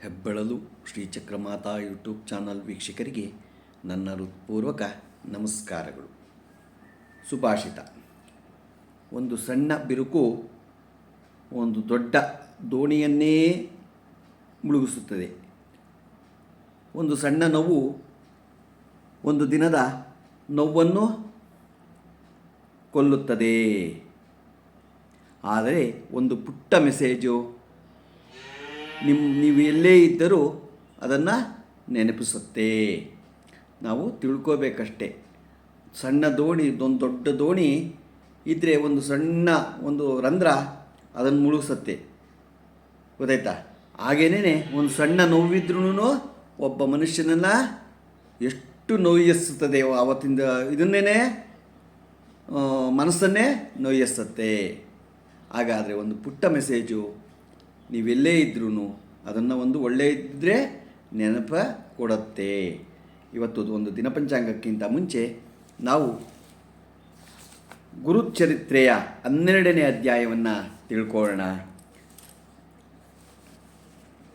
ಹೆಬ್ಬೆಳಲು ಶ್ರೀಚಕ್ರಮಾತಾ YouTube channel ವೀಕ್ಷಕರಿಗೆ ನನ್ನ ಹೃತ್ಪೂರ್ವಕ ನಮಸ್ಕಾರಗಳು. ಸುಭಾಷಿತ: ಒಂದು ಸಣ್ಣ ಬಿರುಕು ಒಂದು ದೊಡ್ಡ ದೋಣಿಯನ್ನೇ ಮುಳುಗಿಸುತ್ತದೆ. ಒಂದು ಸಣ್ಣ ನೋವು ಒಂದು ದಿನದ ನೋವನ್ನು ಕೊಲ್ಲುತ್ತದೆ. ಆದರೆ ಒಂದು ಪುಟ್ಟ ಮೆಸೇಜು ನೀವು ಎಲ್ಲೇ ಇದ್ದರೂ ಅದನ್ನು ನೆನಪಿಸುತ್ತೆ. ನಾವು ತಿಳ್ಕೋಬೇಕಷ್ಟೆ. ಸಣ್ಣ ದೋಣಿ, ಒಂದು ದೊಡ್ಡ ದೋಣಿ ಇದ್ದರೆ ಒಂದು ಸಣ್ಣ ಒಂದು ರಂಧ್ರ ಅದನ್ನು ಮುಳುಗಿಸುತ್ತೆ, ಗೊತ್ತಾಯ್ತಾ? ಹಾಗೇನೇ ಒಂದು ಸಣ್ಣ ನೋವಿದ್ರೂ ಒಬ್ಬ ಮನುಷ್ಯನನ್ನು ಎಷ್ಟು ನೋಯಿಸುತ್ತದೆ. ಆವತ್ತಿಂದ ಇದನ್ನೇ ಮನಸ್ಸನ್ನೇ ನೋಯಿಸುತ್ತೆ. ಹಾಗಾದರೆ ಒಂದು ಪುಟ್ಟ ಮೆಸೇಜು ನೀವೆಲ್ಲೇ ಇದ್ರೂ ಅದನ್ನು ಒಂದು ಒಳ್ಳೆಯದಿದ್ದರೆ ನೆನಪ ಕೊಡುತ್ತೆ. ಇವತ್ತು ಒಂದು ದಿನಪಂಚಾಂಗಕ್ಕಿಂತ ಮುಂಚೆ ನಾವು ಗುರುಚರಿತ್ರೆಯ 12ನೇ ಅಧ್ಯಾಯವನ್ನು ತಿಳ್ಕೊಳ್ಳೋಣ.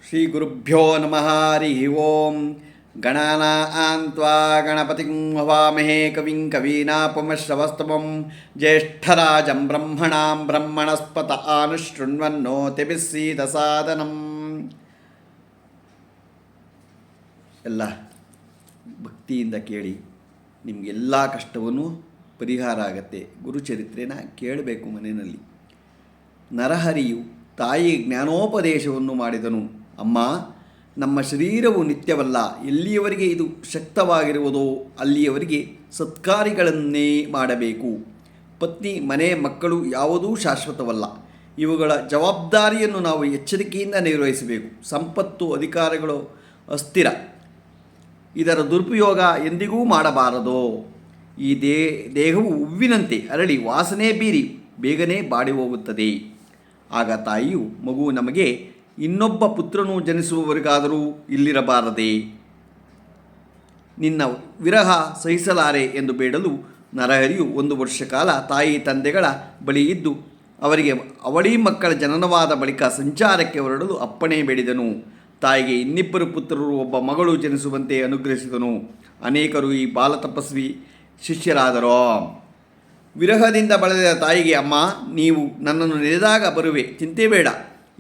ಶ್ರೀ ಗುರುಭ್ಯೋ ನಮಃ. ಹರಿ ಓಂ. ಗಣಾನಾಂ ತ್ವಾ ಗಣಪತಿಂ ಹವಾಮಹೇ ಕವಿಂ ಕವೀನಾಪಮಶ್ರವಸ್ತಮಂ ಜ್ಯೇಷ್ಠರಾಜಂ ಬ್ರಹ್ಮಣಾಂ ಬ್ರಹ್ಮಣಸ್ಪತ ಆನುಶೃಣ್ವನ್ನೋತಿಭಿಸ್ಸೀದಸಾದನಂ. ಎಲ್ಲ ಭಕ್ತಿಯಿಂದ ಕೇಳಿ, ನಿಮಗೆಲ್ಲ ಕಷ್ಟವೂ ಪರಿಹಾರ ಆಗತ್ತೆ. ಗುರುಚರಿತ್ರೆನ ಕೇಳಬೇಕು ಮನೆಯಲ್ಲಿ. ನರಹರಿಯು ತಾಯಿ ಜ್ಞಾನೋಪದೇಶವನ್ನು ಮಾಡಿದನು. ಅಮ್ಮ, ನಮ್ಮ ಶರೀರವು ನಿತ್ಯವಲ್ಲ. ಎಲ್ಲಿಯವರೆಗೆ ಇದು ಶಕ್ತವಾಗಿರುವುದೋ ಅಲ್ಲಿಯವರೆಗೆ ಸತ್ಕಾರ್ಯಗಳನ್ನೇ ಮಾಡಬೇಕು. ಪತ್ನಿ, ಮನೆ, ಮಕ್ಕಳು ಯಾವುದೂ ಶಾಶ್ವತವಲ್ಲ. ಇವುಗಳ ಜವಾಬ್ದಾರಿಯನ್ನು ನಾವು ಎಚ್ಚರಿಕೆಯಿಂದ ನಿರ್ವಹಿಸಬೇಕು. ಸಂಪತ್ತು, ಅಧಿಕಾರಗಳು ಅಸ್ಥಿರ. ಇದರ ದುರುಪಯೋಗ ಎಂದಿಗೂ ಮಾಡಬಾರದು. ಈ ದೇಹವು ಹೂವಿನಂತೆ ಅರಳಿ ವಾಸನೆ ಬೀರಿ ಬೇಗನೆ ಬಾಡಿ ಹೋಗುತ್ತದೆ. ಆಗ ತಾಯಿಯು, ಮಗು ನಮಗೆ ಇನ್ನೊಬ್ಬ ಪುತ್ರನು ಜನಿಸುವವರೆಗಾದರೂ ಇಲ್ಲಿರಬಾರದೆ, ನಿನ್ನ ವಿರಹ ಸಹಿಸಲಾರೆ ಎಂದು ಬೇಡಲು ನರಹರಿಯು 1 ವರ್ಷ ಕಾಲ ತಾಯಿ ತಂದೆಗಳ ಬಳಿ ಇದ್ದು ಅವರಿಗೆ ಅವಳಿ ಮಕ್ಕಳ ಜನನವಾದ ಬಳಿಕ ಸಂಚಾರಕ್ಕೆ ಹೊರಡಲು ಅಪ್ಪಣೆ ಬೇಡಿದನು. ತಾಯಿಗೆ ಇನ್ನಿಬ್ಬರು ಪುತ್ರರು, ಒಬ್ಬ ಮಗಳು ಜನಿಸುವಂತೆ ಅನುಗ್ರಹಿಸಿದನು. ಅನೇಕರು ಈ ಬಾಲತಪಸ್ವಿ ಶಿಷ್ಯರಾದರು. ವಿರಹದಿಂದ ಬಳಲಿದ ತಾಯಿಗೆ, ಅಮ್ಮ, ನೀವು ನನ್ನನ್ನು ನೆನೆದಾಗ ಬರುವೆ, ಚಿಂತೆ ಬೇಡ.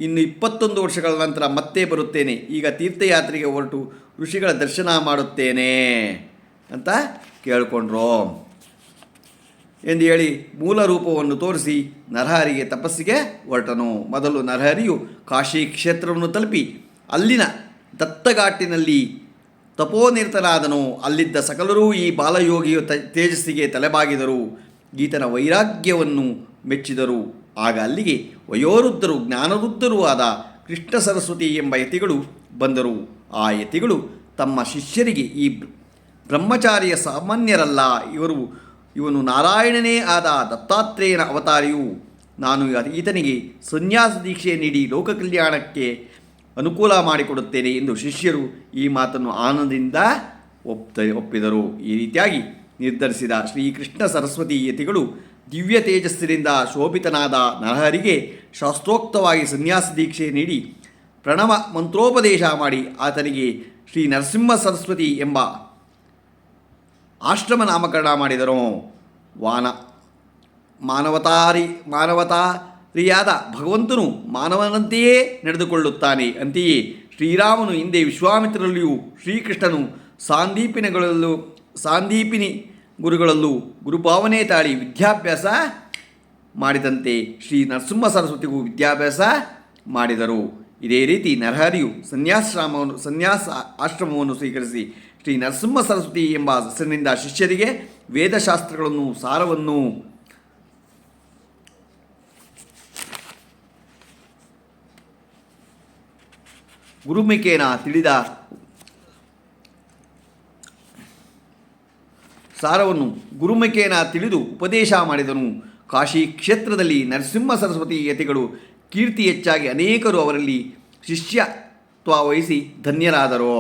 ಇನ್ನು 21 ವರ್ಷಗಳ ನಂತರ ಮತ್ತೆ ಬರುತ್ತೇನೆ. ಈಗ ತೀರ್ಥಯಾತ್ರೆಗೆ ಹೊರಟು ಋಷಿಗಳ ದರ್ಶನ ಮಾಡುತ್ತೇನೆ ಅಂತ ಕೇಳಿಕೊಂಡ್ರು ಎಂದು ಹೇಳಿ ಮೂಲ ರೂಪವನ್ನು ತೋರಿಸಿ ನರಹರಿಗೆ ತಪಸ್ಸಿಗೆ ಹೊರಟನು. ಮೊದಲು ನರಹರಿಯು ಕಾಶಿ ಕ್ಷೇತ್ರವನ್ನು ತಲುಪಿ ಅಲ್ಲಿನ ದತ್ತಘಾಟಿನಲ್ಲಿ ತಪೋನಿರತನಾದನು. ಅಲ್ಲಿದ್ದ ಸಕಲರೂ ಈ ಬಾಲಯೋಗಿಯ ತೇಜಸ್ಸಿಗೆ ತಲೆಬಾಗಿದರು. ಈತನ ವೈರಾಗ್ಯವನ್ನು ಮೆಚ್ಚಿದರು. ಆಗ ಅಲ್ಲಿಗೆ ವಯೋವೃದ್ಧರು, ಜ್ಞಾನವೃದ್ಧರೂ ಆದ ಕೃಷ್ಣ ಸರಸ್ವತಿ ಎಂಬ ಯತಿಗಳು ಬಂದರು. ಆ ಯತಿಗಳು ತಮ್ಮ ಶಿಷ್ಯರಿಗೆ, ಈ ಬ್ರಹ್ಮಚಾರಿಯ ಸಾಮಾನ್ಯರಲ್ಲ, ಇವನು ನಾರಾಯಣನೇ ಆದ ದತ್ತಾತ್ರೇಯನ ಅವತಾರಿಯು. ನಾನು ಈತನಿಗೆ ಸನ್ಯಾಸ ದೀಕ್ಷೆ ನೀಡಿ ಲೋಕ ಕಲ್ಯಾಣಕ್ಕೆ ಅನುಕೂಲ ಮಾಡಿಕೊಡುತ್ತೇನೆ ಎಂದು ಶಿಷ್ಯರು ಈ ಮಾತನ್ನು ಆನಂದದಿಂದ ಒಪ್ಪಿದರು. ಈ ರೀತಿಯಾಗಿ ನಿರ್ಧರಿಸಿದ ಶ್ರೀಕೃಷ್ಣ ಸರಸ್ವತಿ ಯತಿಗಳು ದಿವ್ಯ ತೇಜಸ್ಸಿನಿಂದ ಶೋಭಿತನಾದ ನರಹರಿಗೆ ಶಾಸ್ತ್ರೋಕ್ತವಾಗಿ ಸನ್ಯಾಸ ದೀಕ್ಷೆ ನೀಡಿ ಪ್ರಣವ ಮಂತ್ರೋಪದೇಶ ಮಾಡಿ ಆತನಿಗೆ ಶ್ರೀ ನರಸಿಂಹ ಸರಸ್ವತಿ ಎಂಬ ಆಶ್ರಮ ನಾಮಕರಣ ಮಾಡಿದರು. ಮಾನವತಾರಿಯಾದ ಭಗವಂತನು ಮಾನವನಂತೆಯೇ ನಡೆದುಕೊಳ್ಳುತ್ತಾನೆ. ಅಂತೆಯೇ ಶ್ರೀರಾಮನು ಹಿಂದೆ ವಿಶ್ವಾಮಿತ್ರರಲ್ಲಿಯೂ ಶ್ರೀಕೃಷ್ಣನು ಸಾಂದೀಪಿನಿ ಗುರುಗಳಲ್ಲೂ ಗುರುಭಾವನೆ ತಾಳಿ ವಿದ್ಯಾಭ್ಯಾಸ ಮಾಡಿದಂತೆ ಶ್ರೀ ನರಸಿಂಹ ಸರಸ್ವತಿಗೂ ವಿದ್ಯಾಭ್ಯಾಸ ಮಾಡಿದರು. ಇದೇ ರೀತಿ ನರಹರಿಯು ಸನ್ಯಾಸ ಆಶ್ರಮವನ್ನು ಸ್ವೀಕರಿಸಿ ಶ್ರೀ ನರಸಿಂಹ ಸರಸ್ವತಿ ಎಂಬ ಹೆಸರಿನಿಂದ ಶಿಷ್ಯರಿಗೆ ವೇದಶಾಸ್ತ್ರಗಳನ್ನು ಸಾರವನ್ನು ಗುರುಮುಖೇನ ತಿಳಿದು ಉಪದೇಶ ಮಾಡಿದನು. ಕಾಶಿ ಕ್ಷೇತ್ರದಲ್ಲಿ ನರಸಿಂಹ ಸರಸ್ವತಿ ಯತಿಗಳು ಕೀರ್ತಿ ಹೆಚ್ಚಾಗಿ ಅನೇಕರು ಅವರಲ್ಲಿ ಶಿಷ್ಯತ್ವ ವಹಿಸಿ ಧನ್ಯರಾದರು.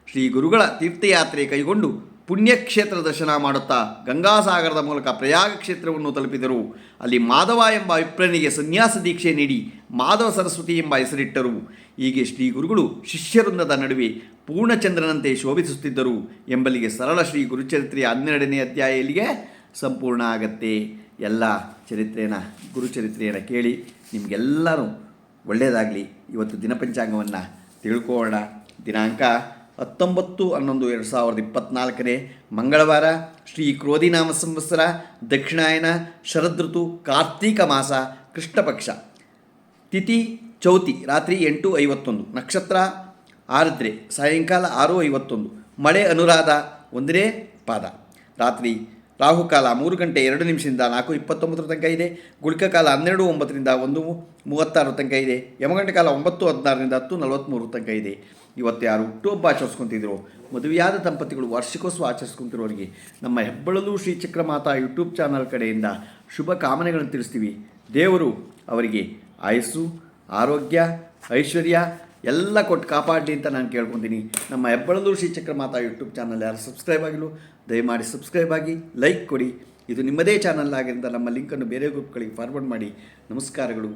ಶ್ರೀ ಗುರುಗಳ ತೀರ್ಥಯಾತ್ರೆ ಕೈಗೊಂಡು ಪುಣ್ಯಕ್ಷೇತ್ರ ದರ್ಶನ ಮಾಡುತ್ತಾ ಗಂಗಾಸಾಗರದ ಮೂಲಕ ಪ್ರಯಾಗ ಕ್ಷೇತ್ರವನ್ನು ತಲುಪಿದರು. ಅಲ್ಲಿ ಮಾಧವ ಎಂಬ ವಿಪ್ರನಿಗೆ ಸನ್ಯಾಸ ದೀಕ್ಷೆ ನೀಡಿ ಮಾಧವ ಸರಸ್ವತಿ ಎಂಬ ಹೆಸರಿಟ್ಟರು. ಹೀಗೆ ಶ್ರೀ ಗುರುಗಳು ಶಿಷ್ಯವೃಂದದ ನಡುವೆ ಪೂರ್ಣಚಂದ್ರನಂತೆ ಶೋಭಿಸುತ್ತಿದ್ದರು ಎಂಬಲ್ಲಿಗೆ ಸರಳ ಶ್ರೀ ಗುರುಚರಿತ್ರೆಯ 12ನೇ ಅಧ್ಯಾಯ ಇಲ್ಲಿಗೆ ಸಂಪೂರ್ಣ ಆಗತ್ತೆ. ಎಲ್ಲ ಗುರುಚರಿತ್ರೆಯನ್ನು ಕೇಳಿ ನಿಮಗೆಲ್ಲರೂ ಒಳ್ಳೆಯದಾಗಲಿ. ಇವತ್ತು ದಿನಪಂಚಾಂಗವನ್ನು ತಿಳ್ಕೊಳ್ಳೋಣ. ದಿನಾಂಕ 19/11/2024 ಮಂಗಳವಾರ, ಶ್ರೀ ಕ್ರೋಧಿನಾಮ ಸಂವತ್ಸರ, ದಕ್ಷಿಣಾಯನ, ಶರದೃತು, ಕಾರ್ತೀಕ ಮಾಸ, ಕೃಷ್ಣಪಕ್ಷ, ತಿಥಿ ಚೌತಿ, ರಾತ್ರಿ 8:51, ನಕ್ಷತ್ರ ಆರ್ದ್ರೆ, ಸಾಯಂಕಾಲ 6:51, ಮಳೆ ಅನುರಾಧ 1ನೇ ಪಾದ. ರಾತ್ರಿ ರಾಹುಕಾಲ 3 ಗಂಟೆ 2 ನಿಮಿಷದಿಂದ 4:29 ತನಕ ಇದೆ. ಗುಳಿಕ ಕಾಲ 12:09ರಿಂದ 1:36 ತನಕ ಇದೆ. ಯಮಗಂಟೆ ಕಾಲ 9:16ರಿಂದ 10:43 ತನಕ ಇದೆ. ಇವತ್ತು ಯಾರು ಹುಟ್ಟುಹಬ್ಬ ಆಚರಿಸ್ಕೊತಿದ್ರು, ಮದುವೆಯಾದ ದಂಪತಿಗಳು ವಾರ್ಷಿಕೋತ್ಸವ ಆಚರಿಸ್ಕೊತಿರೋರಿಗೆ ನಮ್ಮ ಹೆಬ್ಬಳಲು ಶ್ರೀಚಕ್ರಮಾತಾ ಯೂಟ್ಯೂಬ್ ಚಾನಲ್ ಕಡೆಯಿಂದ ಶುಭ ಕಾಮನೆಗಳನ್ನು ತಿಳಿಸ್ತೀವಿ. ದೇವರು ಅವರಿಗೆ ಆಯಸ್ಸು, ಆರೋಗ್ಯ, ಐಶ್ವರ್ಯ ಎಲ್ಲ ಕೊಟ್ಟು ಕಾಪಾಡಲಿ ಅಂತ ನಾನು ಕೇಳ್ಕೊತೀನಿ. ನಮ್ಮ ಹೆಬ್ಬಳಲು ಶ್ರೀಚಕ್ರಮಾತಾ ಯೂಟ್ಯೂಬ್ ಚಾನಲ್ ಯಾರು ಸಬ್ಸ್ಕ್ರೈಬ್ ಆಗಿಲ್ಲ ದಯಮಾಡಿ ಸಬ್ಸ್ಕ್ರೈಬ್ ಆಗಿ, ಲೈಕ್ ಕೊಡಿ. ಇದು ನಿಮ್ಮದೇ ಚಾನಲ್ ಆಗಿದ್ದರಿಂದ ನಮ್ಮ ಲಿಂಕನ್ನು ಬೇರೆ ಗ್ರೂಪ್ಗಳಿಗೆ ಫಾರ್ವರ್ಡ್ ಮಾಡಿ. ನಮಸ್ಕಾರಗಳು.